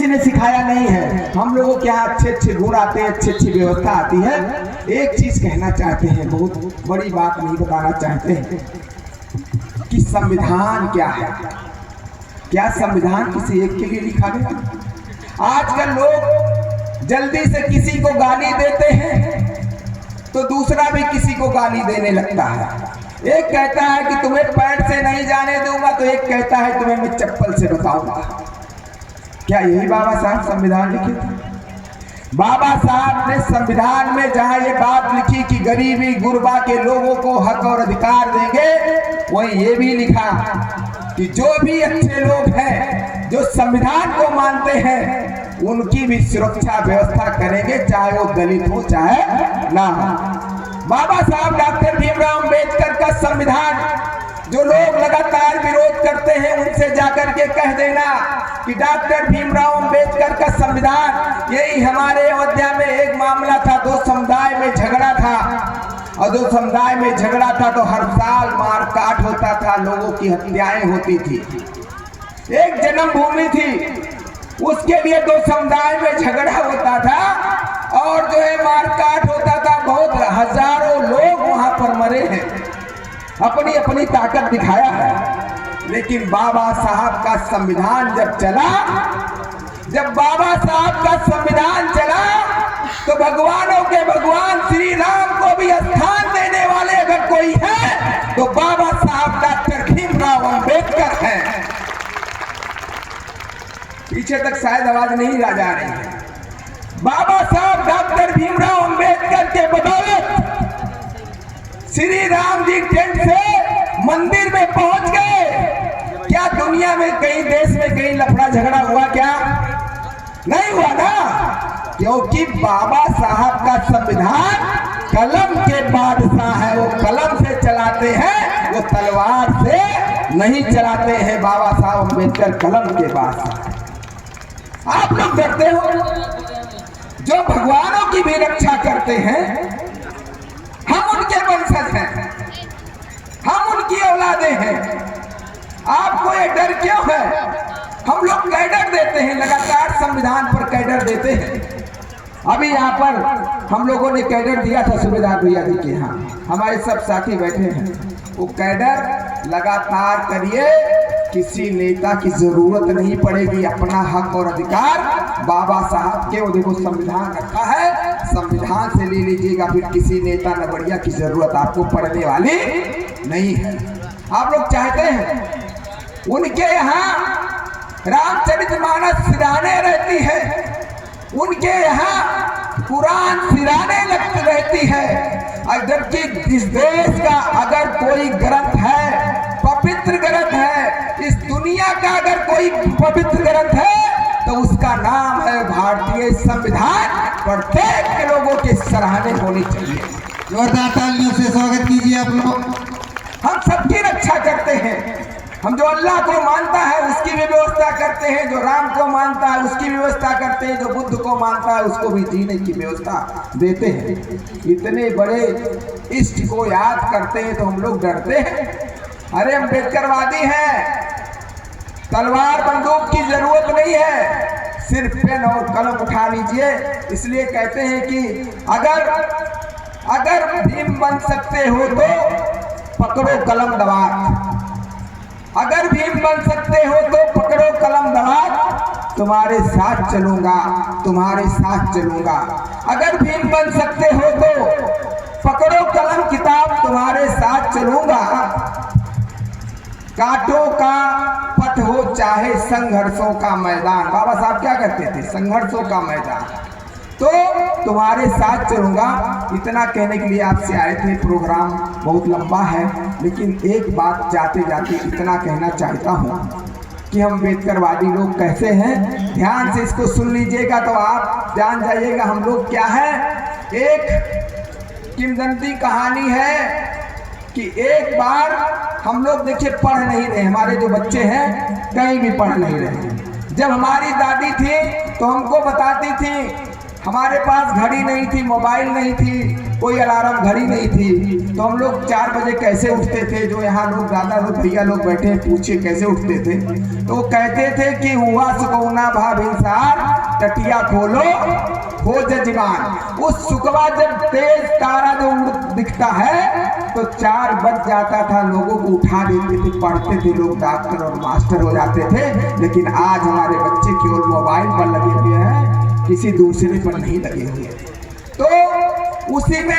ने सिखाया नहीं है। हम लोगों के यहाँ अच्छे अच्छे गुण आते हैं, अच्छी अच्छी व्यवस्था आती है। एक चीज कहना चाहते हैं, बहुत बड़ी बात नहीं बताना चाहते हैं कि संविधान क्या है। क्या संविधान किसी एक के लिए लिखा गया? आजकल लोग जल्दी से किसी को गाली देते हैं तो दूसरा भी किसी को गाली देने लगता है। एक कहता है कि तुम्हें पैर से नहीं जाने दूंगा, तो एक कहता है तुम्हें मैं चप्पल से बताऊंगा। क्या यही बाबा साहब संविधान लिखे थे? बाबा साहब ने संविधान में जहां ये बात लिखी कि गरीबी गुरबा के लोगों को हक और अधिकार देंगे, वहीं ये भी लिखा कि जो भी अच्छे लोग हैं, जो संविधान को मानते हैं, उनकी भी सुरक्षा व्यवस्था करेंगे, चाहे वो दलित हो चाहे ना हो। बाबा साहब डॉक्टर भीमराव अंबेडकर का संविधान जो लोग लगातार विरोध करते हैं, उनसे जाकर के कह देना कि डॉक्टर भीमराव अंबेडकर का संविधान, यही हमारे अयोध्या में एक मामला था, दो समुदाय में झगड़ा था, और दो समुदाय में झगड़ा था तो हर साल मारकाट होता था, लोगों की हत्याएं होती थी। एक जन्मभूमि थी, उसके लिए दो समुदाय में झगड़ा होता था और जो है मारकाट होता था, बहुत हजारों लोग वहां पर मरे हैं, अपनी अपनी ताकत दिखाया है। लेकिन बाबा साहब का संविधान जब चला, जब बाबा साहब का संविधान चला, तो भगवानों के भगवान श्री राम को भी स्थान देने वाले अगर कोई है तो बाबा साहब डॉक्टर भीमराव अंबेडकर हैं। पीछे तक शायद आवाज नहीं आ जा रही है। बाबा साहब डॉक्टर भीमराव अंबेडकर के बदौलत श्री राम जी टेंट से मंदिर में पहुंच गए। क्या दुनिया में कहीं देश में कहीं लफड़ा झगड़ा हुआ? क्या नहीं हुआ ना, क्योंकि बाबा साहब का संविधान कलम के बादशाह है। वो कलम से चलाते हैं, वो तलवार से नहीं चलाते हैं। बाबा साहब अंबेडकर कलम के बादशाह। आप लोग डरते हो, जो भगवानों की भी रक्षा करते हैं, हम उनके वंशज हैं, हम उनकी औलादे हैं। आपको ये डर क्यों है? हम लोग कैडर देते हैं, लगातार संविधान पर कैडर देते हैं। अभी यहाँ पर हम लोगों ने कैडर दिया था सूबेदार भैया जी के यहाँ, हमारे सब साथी बैठे हैं। वो कैडर लगातार करिए, किसी नेता की जरूरत नहीं पड़ेगी। अपना हक और अधिकार बाबा साहब के, वो देखो संविधान रखा है, संविधान से ले लीजिएगा। फिर किसी नेता नबड़िया की जरूरत आपको पड़ने वाली नहीं है। आप लोग चाहते हैं उनके यहाँ रामचरितमानस सिराने रहती है, उनके यहाँ कुरान सिराने लगती रहती है। जबकि इस देश का अगर कोई ग्रंथ है, पवित्र ग्रंथ है, इस दुनिया का अगर कोई पवित्र ग्रंथ है तो उसका नाम है भारतीय संविधान। प्रत्येक लोगों के सराहने होनी चाहिए। जोरदार तालियों से स्वागत कीजिए आप लोग। हम सबकी रक्षा करते हैं। हम जो अल्लाह को मानता है उसकी भी व्यवस्था करते हैं, जो राम को मानता है उसकी व्यवस्था करते हैं, जो बुद्ध को मानता है उसको भी जीने की व्यवस्था देते हैं। इतने बड़े इष्ट को याद करते हैं तो हम लोग डरते हैं। अरे अम्बेडकरवादी हैं, तलवार बंदूक की जरूरत नहीं है, सिर्फ पेन और कलम उठा लीजिए। इसलिए कहते हैं कि अगर भीम बन सकते हो तो पकड़ो कलम दबात, अगर भीम बन सकते हो तो पकड़ो कलम दबात, तुम्हारे साथ चलूंगा, तुम्हारे साथ चलूंगा। अगर भीम बन सकते हो तो पकड़ो कलम किताब, तुम्हारे साथ चलूंगा। कांटों का पथ हो चाहे संघर्षों का मैदान, बाबा साहब क्या कहते थे? संघर्षों का मैदान, तो तुम्हारे साथ चलूंगा। इतना कहने के लिए आपसे आए थे। प्रोग्राम बहुत लंबा है, लेकिन एक बात जाते जाते इतना कहना चाहता हूँ कि हम अम्बेडकरवादी लोग कैसे हैं। ध्यान से इसको सुन लीजिएगा तो आप जान जाइएगा हम लोग क्या है। एक किंवदंती कहानी है कि एक बार हम लोग देखिए पढ़ नहीं रहे, हमारे जो बच्चे हैं कहीं भी पढ़ नहीं रहे। जब हमारी दादी थी तो हमको बताती थी हमारे पास घड़ी नहीं थी, मोबाइल नहीं थी, कोई अलार्म घड़ी नहीं थी, तो हम लोग 4 बजे कैसे उठते थे। जो यहाँ लोग दादा लोग भैया लोग बैठे हैं, पूछिए कैसे उठते थे। तो वो कहते थे कि हुआ सुकौना भाव इंसार, टटिया खोलो हो जजमान। उस सुकवा जब तेज तारा जो दिखता है तो 4 बज जाता था, लोगों को उठा देते थे, पढ़ते थे लोग, डॉक्टर और मास्टर हो जाते थे। लेकिन आज हमारे बच्चे केवल मोबाइल पर लगे हुए हैं, किसी दूसरे पर नहीं लगे हुए। तो उसी में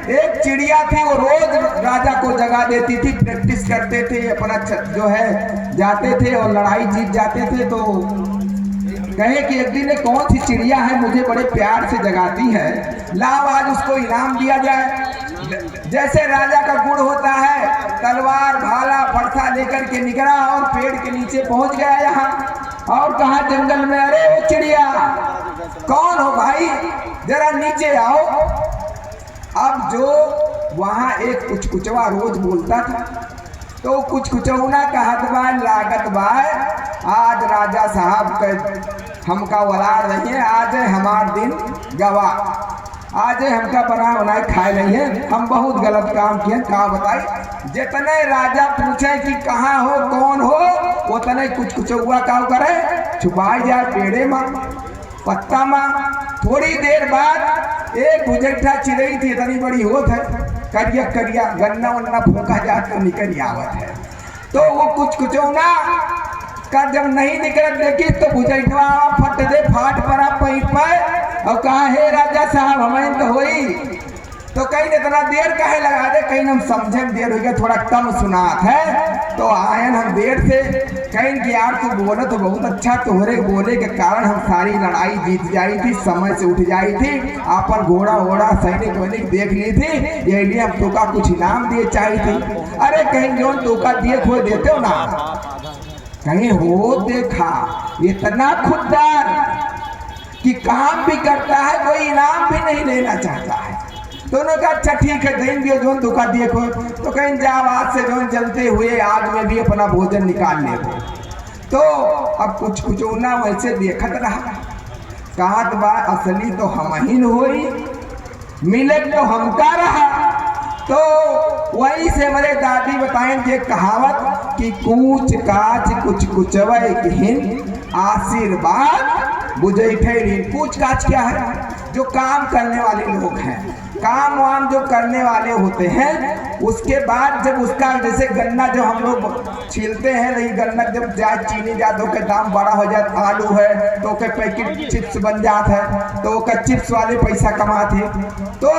एक चिड़िया थी, वो रोज राजा को जगा देती थी, प्रैक्टिस करते थे, अपना जो है जाते थे और लड़ाई जीत जाते थे। तो कहे कि एक दिन कौन सी चिड़िया है मुझे बड़े प्यार से जगाती है, लाओ आज उसको इनाम दिया जाए। जैसे राजा का गुण होता है, तलवार भाला फरसा लेकर के निकला और पेड़ के नीचे पहुंच गया यहाँ और कहा जंगल में, अरे वो चिड़िया कौन हो भाई, जरा नीचे आओ। अब जो वहां एक कुचकुचवा रोज बोलता था, तो कुचकुचौना कहत बा लागत बा आज राजा साहब के हमका वलार नहीं है, आज है हमार दिन गवा, आज हमका बना बनाए खाए नहीं है, हम बहुत गलत काम किए। कहा बताई, जितने राजा पूछे कि कहाँ हो कौन हो, उतने कुचकुचौआ का करे छुपाई जाए पेड़े माँ पत्ता माँ। थोड़ी देर बाद एक गुजैठा चिड़ई थी, इतनी बड़ी होत है, करिया करिया गन्ना वन्ना फूका जात तो निकल आवत है। तो वो कुचकुचौना का जब नहीं निकल देखी तो गुजैठवा फट दे फाट पड़ा पैंट पर और कहा, हे राजा साहब हमें तो होई। तो कहीं इतना देर काहे लगा दे, कहीं हम समझे देर हो गया, थोड़ा कम सुनात है। तो आयन हम देर से कहीं कि यार तू बोले तो बहुत अच्छा, तोहरे बोले के कारण हम सारी लड़ाई जीत जाई थी, समय से उठ जाई थी, आपन घोड़ा वोड़ा सैनिक वैनिक देख ली थी, यही लिए हम तुका कुछ इनाम दिए चाहिए थी। अरे कहीं जो तुका दिए खोए देते हो ना, कहीं हो देखा इतना खुददार कि काम भी करता है, कोई इनाम भी नहीं लेना चाहता है। दोनों का अच्छा ठीक है, देंगे जो दुखा देखो। तो कहीं जाओ आज से जो जलते हुए आग में भी अपना भोजन निकाल ले। तो अब कुछ कुचौना वैसे देखत रहा, कहा बा असली तो हम ही होई, मिले तो हमका रहा। तो वही से मेरे दादी बताएंगे कहावत कि कूच काच कुछ कुचवे हिन आशीर्वाद बुझैठे ऋण। कूच काच क्या है? जो काम करने वाले लोग हैं, काम वाम जो करने वाले होते हैं, उसके बाद जब उसका जैसे गन्ना जो हम लोग छीलते हैं, नहीं गन्ना जब जाए चीनी जाते के दाम बड़ा हो जाता, आलू है तो के पैकेट चिप्स बन जाता है, तो का चिप्स वाले पैसा कमाते। तो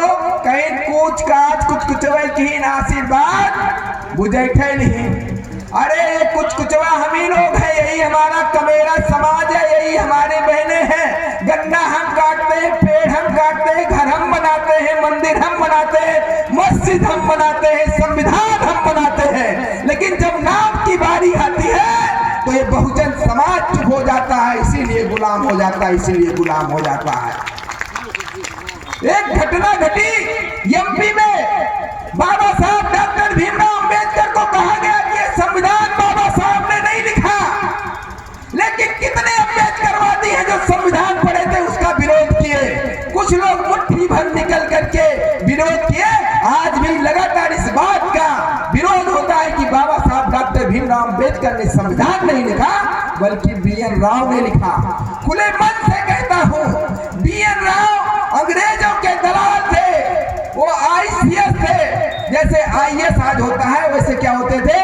कहीं कूच काच कुछ कुचवे की आशीर्वाद बुझैठे नहीं। अरे ये कुछ कुचवा हम ही लोग हैं, यही हमारा कमेरा समाज है, यही हमारे बहने हैं। गन्ना हम काटते हैं, पेड़ हम काटते हैं, घर हम बनाते हैं, मंदिर हम बनाते हैं, मस्जिद हम बनाते हैं, संविधान हम बनाते हैं। लेकिन जब नाम की बारी आती है तो ये बहुजन समाज चुप हो जाता है, इसीलिए गुलाम हो जाता है, इसीलिए गुलाम हो जाता है। एक घटना घटी एमपी में, बाबा साहब डॉक्टर भीमराव अंबेडकर को कहा गया कि संविधान बाबा साहब ने नहीं लिखा, लेकिन कितने अम्बेडकरवादी हैं जो संविधान पढ़े थे उसका विरोध किए। कुछ लोग मुट्ठी भर निकल करके विरोध किए। आज भी लगातार इस बात का विरोध होता है कि बाबा साहब डॉक्टर भीमराव अंबेडकर ने संविधान नहीं लिखा, बल्कि BN राव ने लिखा। खुले मन से कहता हूँ, BN राव अंग्रेजों के दलाल थे, वो ICS थे। जैसे IAS आज होता है वैसे क्या होते थे,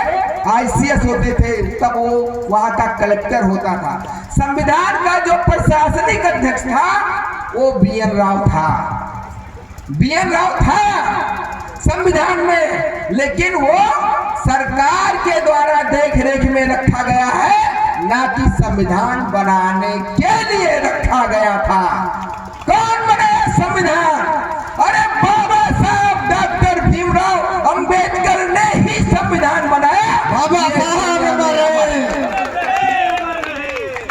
ICS होते थे, तब वो वहां का कलेक्टर होता था। संविधान का जो प्रशासनिक अध्यक्ष था वो BN राव था, BN राव था संविधान में, लेकिन वो सरकार के द्वारा देख रेख में रखा गया है, ना कि संविधान बनाने के लिए रखा गया था। कौन बनाया संविधान? अरे बाबा साहब डॉक्टर भीमराव अंबेडकर ने ही संविधान बनाया। बाबा साहब हमारे,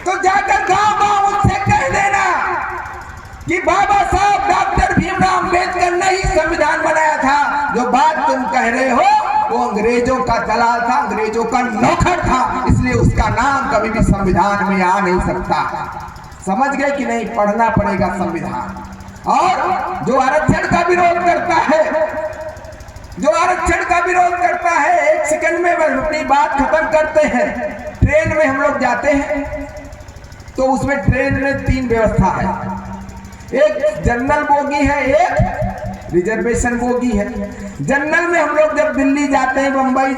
तो जाकर गांव उनसे कह देना कि बाबा साहब डॉक्टर भीमराव अंबेडकर ने ही संविधान बनाया था। जो बात तुम कह रहे हो वो अंग्रेजों का दलाल था, अंग्रेजों का नौकर था, इसलिए उसका नाम कभी भी संविधान में आ नहीं सकता। समझ गए कि नहीं? पढ़ना पड़ेगा संविधान। और जो आरक्षण का विरोध करता है, जो आरक्षण का विरोध करता है, एक सेकंड में अपनी बात खत्म करते हैं। ट्रेन में हम लोग जाते हैं तो उसमें ट्रेन में 3 व्यवस्था है, एक जनरल बोगी है, एक रिजर्वेशन बोगी है। जनरल में हम लोग जब दिल्ली जाते हैं, बंबई